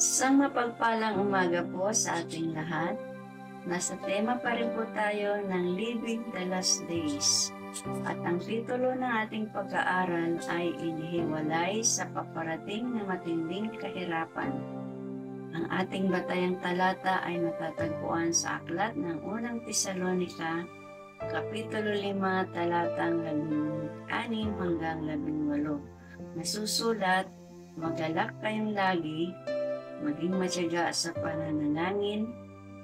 Isang mapagpalang umaga po sa ating lahat. Nasa tema pa rin po tayo ng Living the Last Days. At ang titulo ng ating pag-aaral ay Inihiwalay sa Paparating na Matinding Kahirapan. Ang ating batayang talata ay matatagpuan sa aklat ng unang Tesalonica, Kapitulo 5, talatang 16 hanggang 18. Nasusulat, magalak kayong lagi, maging matyaga sa pananalangin,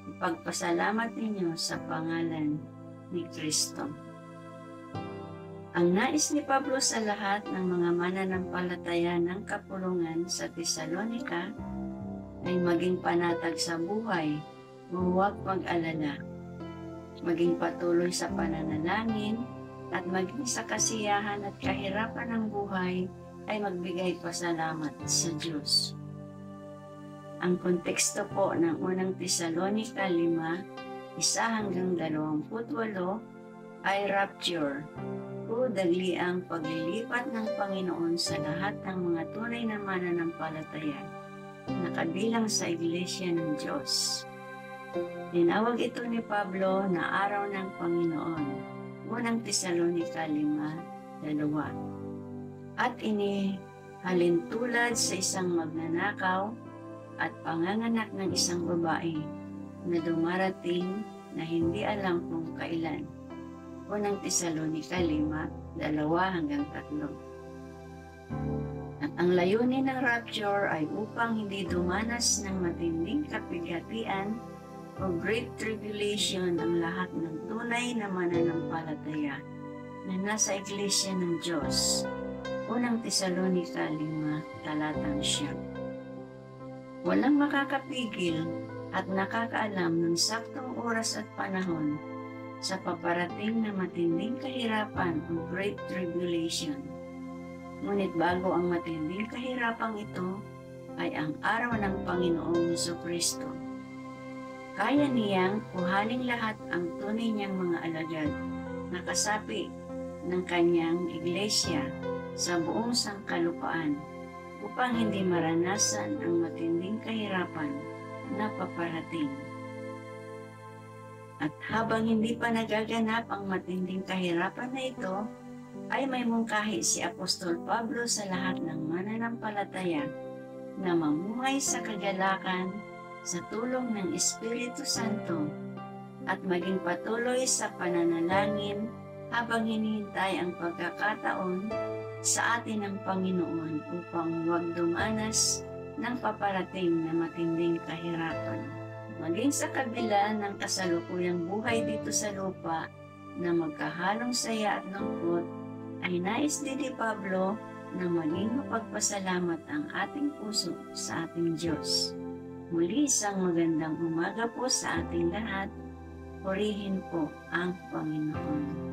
ipagpasalamat ninyo sa pangalan ni Kristo. Ang nais ni Pablo sa lahat ng mga mananampalataya ng kapulungan sa Tesalonica ay maging panatag sa buhay, huwag mag-alala, maging patuloy sa pananalangin, at maging sa kasiyahan at kahirapan ng buhay ay magbigay pasalamat sa Diyos. Ang konteksto po ng unang Tesalonica 5, 1 hanggang 28 ay rapture o dagliang paglilipat ng Panginoon sa lahat ng mga tunay na mananampalataya na kabilang sa Iglesia ng Diyos. Tinawag ito ni Pablo na Araw ng Panginoon, unang Tesalonica 5:2. At inihalintulad sa isang magnanakaw at panganganak ng isang babae na dumarating na hindi alam kung kailan. Unang Tesalonica 5:2 hanggang 3. At ang layunin ng rapture ay upang hindi dumanas ng matinding kapighatian o great tribulation ang lahat ng tunay na mananampalataya na nasa Iglesia ng Diyos. Unang Tesalonica 5, talatang 9. Walang makakapigil at nakakaalam ng saktong oras at panahon sa paparating na matinding kahirapan o great tribulation. Ngunit bago ang matinding kahirapang ito ay ang araw ng Panginoong Jesucristo. Kaya niyang kuhaning lahat ang tunay niyang mga alagad na kasapi ng kanyang iglesia sa buong sangkalupaan upang hindi maranasan ang matinding kahirapan na paparating. At habang hindi pa nagaganap ang matinding kahirapan na ito, ay may mungkahi si Apostol Pablo sa lahat ng mananampalataya na mamuhay sa kagalakan sa tulong ng Espiritu Santo at maging patuloy sa pananalangin habang hinihintay ang pagkakataon sa atin ng Panginoon upang huwag dumanas ng paparating na matinding kahirapan. Maging sa kabila ng kasalukuyang buhay dito sa lupa na magkahalong saya at lungkot, ay nais din ni Pablo na maging mapagpasalamat ang ating puso sa ating Diyos. Muli isang magandang umaga po sa ating lahat. Purihin po ang Panginoon.